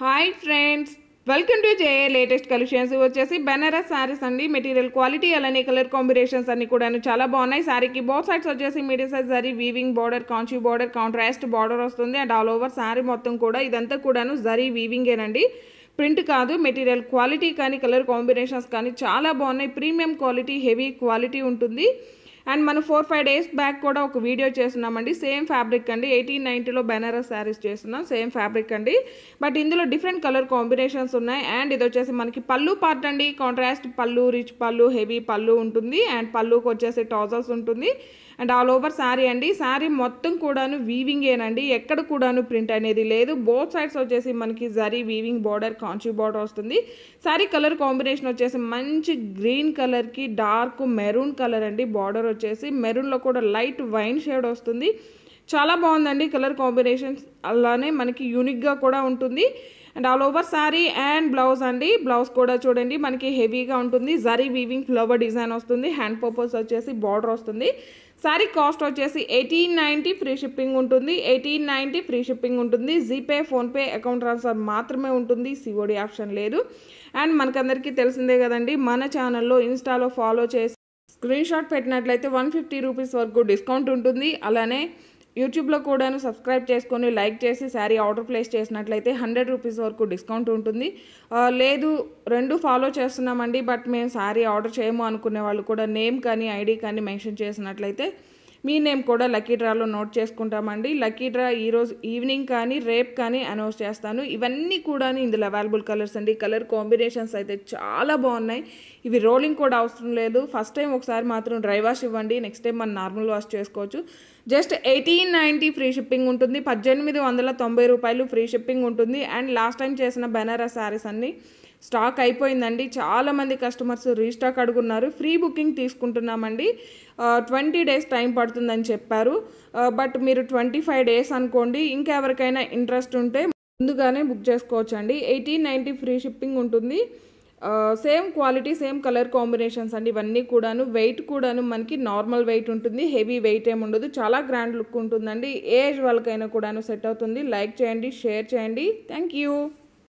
Hi friends, welcome to J A latest collections. వచ్చేసి బెనారస్ శారీస్ అండి. Material quality అలానే కలర్ కాంబినేషన్స్ అన్ని కూడా చాలా బాగున్నాయి. శారీకి బోత్ సైడ్స్ వచ్చేసి medium size zari weaving border, Kanchi border, contrast border వస్తుంది. అండ్ ఆల్ ఓవర్ శారీ మొత్తం కూడా ఇదంతా కూడాను జరీ వీవింగేనండి, ప్రింట్ కాదు. మెటీరియల్ క్వాలిటీ కానీ కలర్ కాంబినేషన్స్ కానీ చాలా బాగున్నాయి. ప్రీమియం క్వాలిటీ, హెవీ క్వాలిటీ ఉంటుంది. అండ్ మనం 4-5 డేస్ బ్యాక్ కూడా ఒక వీడియో చేస్తున్నామండి. సేమ్ ఫ్యాబ్రిక్ అండి, 1890లో బెనారస్ శారీస్ చేస్తున్నాం. సేమ్ ఫ్యాబ్రిక్ అండి, బట్ ఇందులో డిఫరెంట్ కలర్ కాంబినేషన్స్ ఉన్నాయి. అండ్ ఇది వచ్చేసి మనకి పళ్ళు పార్ట్ అండి. కాంట్రాస్ట్ పళ్ళు, రిచ్ పళ్ళు, హెవీ పళ్ళు ఉంటుంది. అండ్ పళ్ళుకి వచ్చేసి టాజల్స్ ఉంటుంది. అండ్ ఆల్ ఓవర్ శారీ అండి. శారీ మొత్తం కూడాను వీవింగేనండి, ఎక్కడ కూడాను ప్రింట్ అనేది లేదు. బోత్ సైడ్స్ వచ్చేసి మనకి zari weaving border, Kanchi border వస్తుంది. శారీ కలర్ కాంబినేషన్ వచ్చేసి మంచి గ్రీన్ కలర్కి డార్క్ మెరూన్ కలర్ అండి. బార్డర్ వచ్చేసి మెరూన్లో కూడా లైట్ వైన్ షేడ్ వస్తుంది. చాలా బాగుందండి కలర్ కాంబినేషన్స్. అలానే మనకి యూనిక్గా కూడా ఉంటుంది. And all over sari and blouse అండి. బ్లౌజ్ కూడా చూడండి మనకి హెవీగా ఉంటుంది. జరీ వీవింగ్ ఫ్లవర్ డిజైన్ వస్తుంది. హ్యాండ్ పర్పస్ వచ్చేసి బార్డర్ వస్తుంది. శారీ కాస్ట్ వచ్చేసి 1890, ఫ్రీ షిప్పింగ్ ఉంటుంది. 1890 ఫ్రీ షిప్పింగ్ ఉంటుంది. జీపే, ఫోన్పే, అకౌంట్ ట్రాన్స్ఫర్ మాత్రమే ఉంటుంది. సిఓడి ఆప్షన్ లేదు. అండ్ మనకందరికీ తెలిసిందే కదండి, మన ఛానల్లో ఇన్స్టాలో ఫాలో చేసి స్క్రీన్ షాట్ పెట్టినట్లయితే 150 రూపీస్ వరకు డిస్కౌంట్ ఉంటుంది. అలానే యూట్యూబ్లో కూడాను సబ్స్క్రైబ్ చేసుకొని లైక్ చేసి శారీ ఆర్డర్ ప్లేస్ చేసినట్లయితే 100 రూపీస్ వరకు డిస్కౌంట్ ఉంటుంది. లేదు, రెండు ఫాలో చేస్తున్నామండి బట్ మేము శారీ ఆర్డర్ చేయము అనుకునే వాళ్ళు కూడా నేమ్ కానీ ఐడి కానీ మెన్షన్ చేసినట్లయితే మీ నేమ్ కూడా లక్కీ డ్రాలో నోట్ చేసుకుంటామండి. లక్కీ డ్రా ఈరోజు ఈవినింగ్ కానీ రేపు కానీ అనౌన్స్ చేస్తాను. ఇవన్నీ కూడా ఇందులో అవైలబుల్ కలర్స్ అండి. కలర్ కాంబినేషన్స్ అయితే చాలా బాగున్నాయి. ఇవి రోలింగ్ కూడా అవసరం లేదు. ఫస్ట్ టైం ఒకసారి మాత్రం డ్రై వాష్ ఇవ్వండి, నెక్స్ట్ టైం మనం నార్మల్ వాష్ చేసుకోవచ్చు. జస్ట్ 1890 ఫ్రీ షిప్పింగ్ ఉంటుంది. 1890 రూపాయలు ఫ్రీ షిప్పింగ్ ఉంటుంది. అండ్ లాస్ట్ టైం చేసిన బెనారస్ శారీస్ అన్నీ స్టాక్ అయిపోయిందండి. చాలామంది కస్టమర్స్ రీస్టాక్ అడుగున్నారు. ఫ్రీ బుకింగ్ తీసుకుంటున్నామండి. 20 డేస్ టైం పడుతుందని చెప్పారు. బట్ మీరు 25 డేస్ అనుకోండి. ఇంకా ఎవరికైనా ఇంట్రెస్ట్ ఉంటే ముందుగానే బుక్ చేసుకోవచ్చు అండి. 1890 ఫ్రీ షిప్పింగ్ ఉంటుంది. Same quality, same colour combinations అండి. ఇవన్నీ కూడాను వెయిట్ కూడాను మనకి నార్మల్ వెయిట్ ఉంటుంది. హెవీ వెయిట్ ఏమి ఉండదు. చాలా గ్రాండ్ లుక్ ఉంటుందండి. ఏజ్ వాళ్ళకైనా కూడాను సెట్ అవుతుంది. లైక్ చేయండి, షేర్ చేయండి. Thank you.